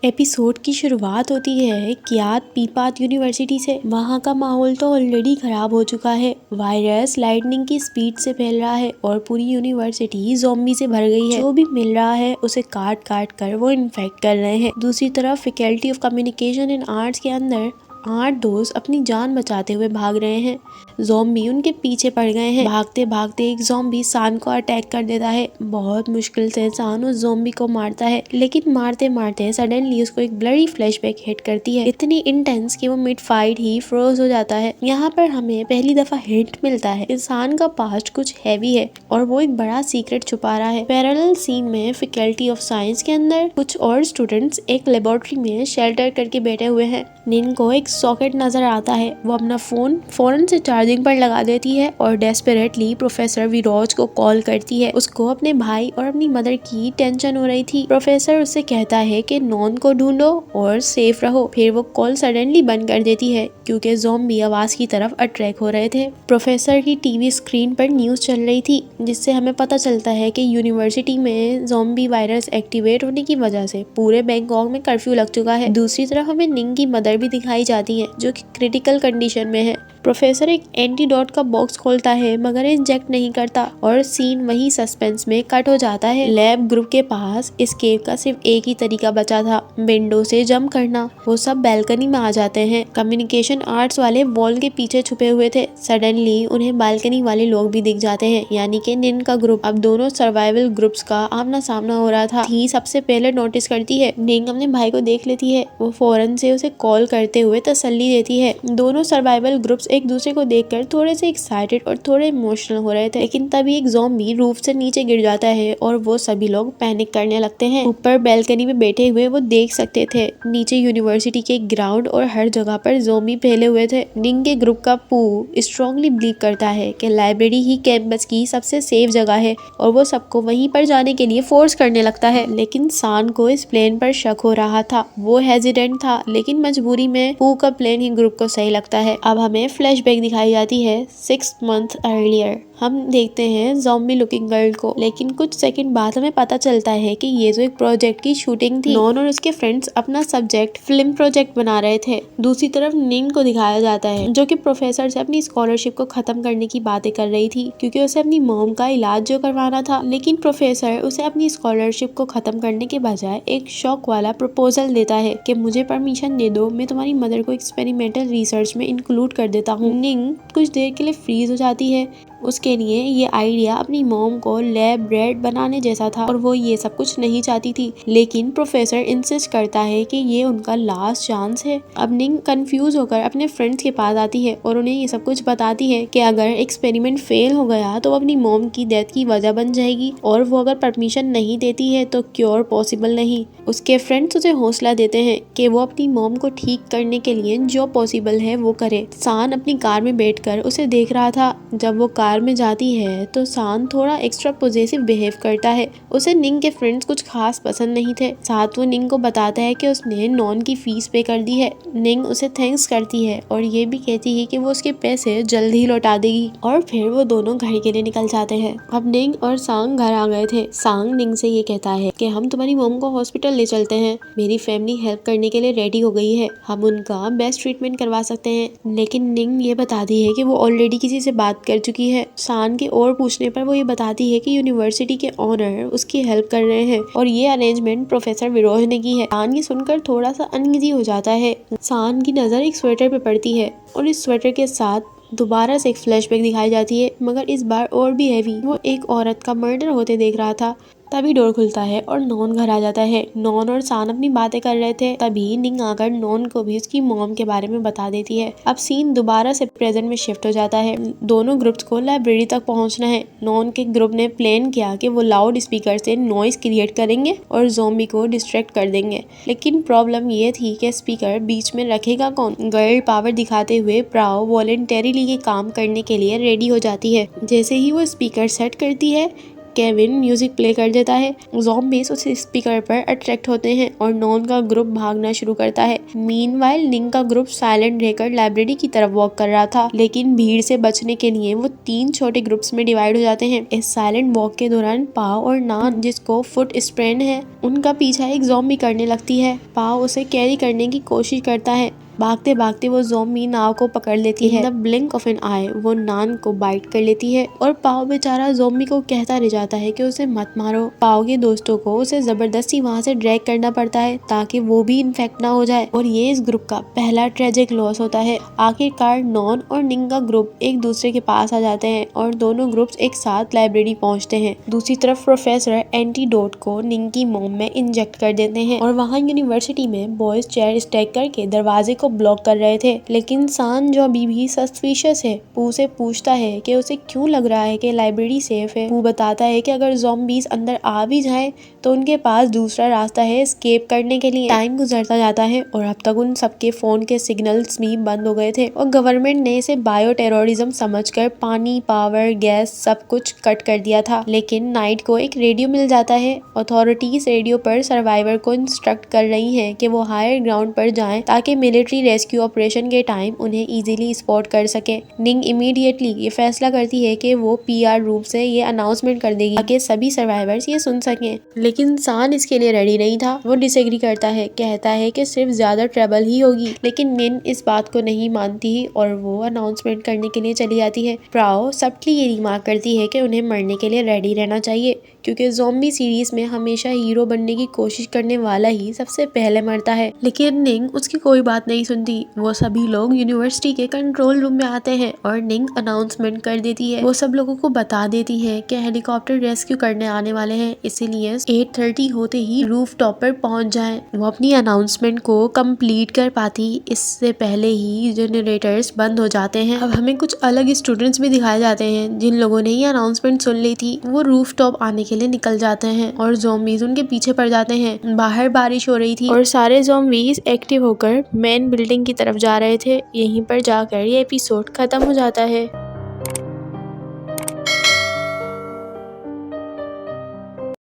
Episode की शुरुआत होती है कियात पीपात यूनिवर्सिटी से। वहाँ का माहौल तो ऑलरेडी खराब हो चुका है। वायरस लाइटनिंग की स्पीड से फैल रहा है और पूरी यूनिवर्सिटी ज़ॉम्बी से भर गई है। जो भी मिल रहा है उसे काट काट कर वो इन्फेक्ट कर रहे हैं। दूसरी तरफ faculty of communication and arts के अंदर 8 दोस्त अपनी जान बचाते हुए भाग रहे हैं। ज़ॉम्बी उनके पीछे पड़ गए हैं। भागते भागते एक ज़ॉम्बी सान को अटैक कर देता है। बहुत मुश्किल से सान उस ज़ॉम्बी को मारता है, लेकिन मारते मारते सडनली उसको एक ब्लडी फ्लैशबैक हिट करती है, इतनी इंटेंस कि वो मिड फाइट ही फ्रोज हो जाता है। यहाँ पर हमें पहली दफा हिंट मिलता है इंसान का पास्ट कुछ हैवी है और वो एक बड़ा सीक्रेट छुपा रहा है। पैरेलल सीन में फैकल्टी ऑफ साइंस के अंदर कुछ और स्टूडेंट्स एक लेबोरेटरी में शेल्टर करके बैठे हुए हैं। निन को एक सॉकेट नजर आता है। वो अपना फोन फौरन से चार्जिंग पर लगा देती है और डेस्परेटली प्रोफेसर विरोज को कॉल करती है। उसको अपने भाई और अपनी मदर की टेंशन हो रही थी। प्रोफेसर उससे कहता है कि नॉन को ढूंढो और सेफ रहो। फिर वो कॉल सडनली बंद कर देती है क्योंकि ज़ॉम्बी आवाज की तरफ अट्रैक्ट हो रहे थे। प्रोफेसर की टीवी स्क्रीन पर न्यूज चल रही थी जिससे हमें पता चलता है कि यूनिवर्सिटी में ज़ॉम्बी वायरस एक्टिवेट होने की वजह से पूरे बैंकॉक में कर्फ्यू लग चुका है। दूसरी तरफ हमें निंग की मदर भी दिखाई जाती है जो कि क्रिटिकल कंडीशन में है। प्रोफेसर एक एंटीडोट का बॉक्स खोलता है मगर इंजेक्ट नहीं करता और सीन वही सस्पेंस में कट हो जाता है। लैब ग्रुप के पास एस्केप का सिर्फ एक ही तरीका बचा था, विंडो से जंप करना। वो सब बालकनी में आ जाते हैं। कम्युनिकेशन आर्ट्स वाले वॉल के पीछे छुपे हुए थे। सडनली उन्हें बालकनी वाले लोग भी दिख जाते हैं, यानी कि निन का ग्रुप। अब दोनों सर्वाइवल ग्रुप्स का आमना सामना हो रहा था। थी सबसे पहले नोटिस करती है। निंग अपने भाई को देख लेती है। वो फौरन से उसे कॉल करते हुए तसल्ली देती है। दोनों सर्वाइवल ग्रुप्स एक दूसरे को देखकर थोड़े से एक्साइटेड और थोड़े इमोशनल हो रहे थे, लेकिन तभी एक ज़ॉम्बी रूफ से नीचे गिर जाता है और वो सभी लोग पैनिक करने लगते हैं। ऊपर बालकनी में बैठे हुए वो देख सकते थे नीचे यूनिवर्सिटी के ग्राउंड और हर जगह पर ज़ॉम्बी फैले हुए थे। निंग के ग्रुप का पू स्ट्रांगली बिलीव करता है कि लाइब्रेरी ही कैंपस की सबसे सेफ जगह है और वो सबको वहीं पर जाने के लिए फोर्स करने लगता है। लेकिन सान को इस प्लान पर शक हो रहा था। वो हेजिडेंट था, लेकिन मजबूरी में पू का प्लान ही ग्रुप को सही लगता है। अब हमें फ्लैशबैक दिखाई जाती है 6 मंथ अर्लियर। हम देखते हैं ज़ॉम्बी लुकिंग गर्ल को, लेकिन कुछ सेकंड बाद हमें पता चलता है कि ये जो एक प्रोजेक्ट की शूटिंग थी। नॉन और उसके फ्रेंड्स अपना सब्जेक्ट फिल्म प्रोजेक्ट बना रहे थे। दूसरी तरफ निंग को दिखाया जाता है जो कि प्रोफेसर से अपनी स्कॉलरशिप को खत्म करने की बातें कर रही थी क्योंकि उसे अपनी मॉम का इलाज जो करवाना था। लेकिन प्रोफेसर उसे अपनी स्कॉलरशिप को खत्म करने के बजाय एक शॉक वाला प्रपोजल देता है कि मुझे परमिशन दे दो, मैं तुम्हारी मदर को एक्सपेरिमेंटल रिसर्च में इंक्लूड कर देता हूँ। निंग कुछ देर के लिए फ्रीज हो जाती है। उसके लिए ये आइडिया अपनी मॉम को लैब रेड बनाने जैसा था और वो ये सब कुछ नहीं चाहती थी, लेकिन प्रोफेसर इंसिस्ट करता है कि ये उनका लास्ट चांस है। अब निंग कंफ्यूज होकर अपने फ्रेंड्स के पास आती है और उन्हें ये सब कुछ बताती है कि अगर एक्सपेरिमेंट फेल हो गया तो अपनी मॉम की डेथ की वजह बन जाएगी और वो अगर परमिशन नहीं देती है तो क्योर पॉसिबल नहीं। उसके फ्रेंड्स उसे हौसला देते हैं कि वो अपनी मॉम को ठीक करने के लिए जो पॉसिबल है वो करे। सान अपनी कार में बैठकर उसे देख रहा था। जब वो कार में जाती है तो सान थोड़ा एक्स्ट्रा पॉजिटिव बिहेव करता है। उसे निंग के फ्रेंड्स कुछ खास पसंद नहीं थे। साथ वो निंग को बताता है कि उसने नॉन की फीस पे कर दी है। निंग उसे थैंक्स करती है और ये भी कहती है कि वो उसके पैसे जल्द ही लौटा देगी और फिर वो दोनों घर के लिए निकल जाते हैं। अब निंग और सांग घर आ गए थे। सांग निंग से ये कहता है कि हम तुम्हारी मॉम को हॉस्पिटल ले चलते हैं, मेरी फैमिली हेल्प करने के लिए रेडी हो गई है, हम उनका बेस्ट ट्रीटमेंट करवा सकते हैं। लेकिन निंग ये बताती है कि वो ऑलरेडी किसी से बात कर चुकी है। सान के और पूछने पर वो ये बताती है कि यूनिवर्सिटी के ऑनर उसकी हेल्प कर रहे हैं और ये अरेंजमेंट प्रोफेसर विरोज ने की है। सान ये सुनकर थोड़ा सा अनईजी हो जाता है। सान की नजर एक स्वेटर पे पड़ती है और इस स्वेटर के साथ दोबारा से एक फ्लैशबैक दिखाई जाती है, मगर इस बार और भी हैवी। वो एक औरत का मर्डर होते देख रहा था। तभी डोर खुलता है और नॉन घर आ जाता है। नॉन और सान अपनी बातें कर रहे थे, तभी निंग आकर नॉन को भी उसकी मॉम के बारे में बता देती है। अब सीन दोबारा से प्रेजेंट में शिफ्ट हो जाता है। दोनों ग्रुप्स को लाइब्रेरी तक पहुंचना है। नॉन के ग्रुप ने प्लान किया कि वो लाउड स्पीकर से नॉइस क्रिएट करेंगे और ज़ॉम्बी को डिस्ट्रैक्ट कर देंगे, लेकिन प्रॉब्लम ये थी कि स्पीकर बीच में रखेगा कौन। गर्ल पावर दिखाते हुए प्राव वॉलेंटरीली ये काम करने के लिए रेडी हो जाती है। जैसे ही वो स्पीकर सेट करती है केविन म्यूजिक प्ले कर देता है। ज़ॉम्बीज उस स्पीकर पर अट्रैक्ट होते हैं और नॉन का ग्रुप भागना शुरू करता है। मीनवाइल निंग का ग्रुप साइलेंट रहकर लाइब्रेरी की तरफ वॉक कर रहा था, लेकिन भीड़ से बचने के लिए वो 3 छोटे ग्रुप्स में डिवाइड हो जाते हैं। इस साइलेंट वॉक के दौरान पाव और नान, जिसको फुट स्प्रेन है, उनका पीछा एक ज़ॉम्बी करने लगती है। पाव उसे कैरी करने की कोशिश करता है। भागते भागते वो ज़ॉम्बी नाव को पकड़ लेती है। In the blink of an eye वो नान को बाइट कर लेती है और पाव बेचारा ज़ॉम्बी को कहता रह जाता है कि उसे मत मारो। पाव के दोस्तों को उसे जबरदस्ती वहाँ से ड्रैग करना पड़ता है ताकि वो भी इन्फेक्ट ना हो जाए, और ये इस ग्रुप का पहला ट्रेजिक लॉस होता है। आखिरकार नॉन और निंग का ग्रुप एक दूसरे के पास आ जाते हैं और दोनों ग्रुप्स एक साथ लाइब्रेरी पहुँचते हैं। दूसरी तरफ प्रोफेसर एंटीडोट को निंग की मोम में इंजेक्ट कर देते हैं और वहाँ यूनिवर्सिटी में बॉयज चेयर स्टैक करके दरवाजे को ब्लॉक कर रहे थे। लेकिन सान, जो अभी भी सस्पिशियस है, पू से पूछता है कि उसे क्यों लग रहा है कि लाइब्रेरी सेफ है। पू बताता है कि अगर ज़ॉम्बीज अंदर आ भी जाएं तो उनके पास दूसरा रास्ता है एस्केप करने के लिए। टाइम गुजरता जाता है और अब तक उन सबके फोन के सिग्नल्स भी बंद हो गए थे और गवर्नमेंट ने इसे बायो टेररिज्म समझकर पानी, पावर, गैस सब कुछ कट कर दिया था। लेकिन नाइट को एक रेडियो मिल जाता है। अथॉरिटीज रेडियो पर सर्वाइवर को इंस्ट्रक्ट कर रही हैं कि वो हायर ग्राउंड पर जाएं ताकि मिलिट्री रेस्क्यू ऑपरेशन के टाइम उन्हें इजीली स्पॉट कर सके। निंग इमीडिएटली ये फैसला करती है कि वो पीआर रूम से ये अनाउंसमेंट कर देगी ताकि सभी सर्वाइवर्स ये सुन सकें। लेकिन सान इसके लिए रेडी नहीं था। वो डिसएग्री करता है, कहता है कि सिर्फ ज्यादा ट्रबल ही होगी। लेकिन निन इस बात को नहीं मानती और वो अनाउंसमेंट करने के लिए चली जाती है। प्राओ सबटली ये रिमार्क करती है कि उन्हें मरने के लिए रेडी रहना चाहिए, क्योंकि ज़ॉम्बी सीरीज में हमेशा हीरो बनने की कोशिश करने वाला ही सबसे पहले मरता है। लेकिन निंग उसकी कोई बात नहीं सुनती। वो सभी लोग यूनिवर्सिटी के कंट्रोल रूम में आते हैं और निंग अनाउंसमेंट कर देती है। वो सब लोगों को बता देती है कि हेलीकॉप्टर रेस्क्यू करने आने वाले हैं, इसीलिए 8:30 होते ही रूफ टॉप पर पहुंच जाएं। वो अपनी अनाउंसमेंट को कंप्लीट कर पाती इससे पहले ही जनरेटर्स बंद हो जाते हैं। अब हमें कुछ अलग स्टूडेंट्स भी दिखाए जाते हैं जिन लोगों ने ये अनाउंसमेंट सुन ली थी। वो रूफ टॉप आने के लिए निकल जाते हैं और ज़ॉम्बीज उनके पीछे पड़ जाते हैं। बाहर बारिश हो रही थी और सारे ज़ॉम्बीज एक्टिव होकर मेन बिल्डिंग की तरफ जा रहे थे। यहीं पर जाकर ये एपिसोड खत्म हो जाता है।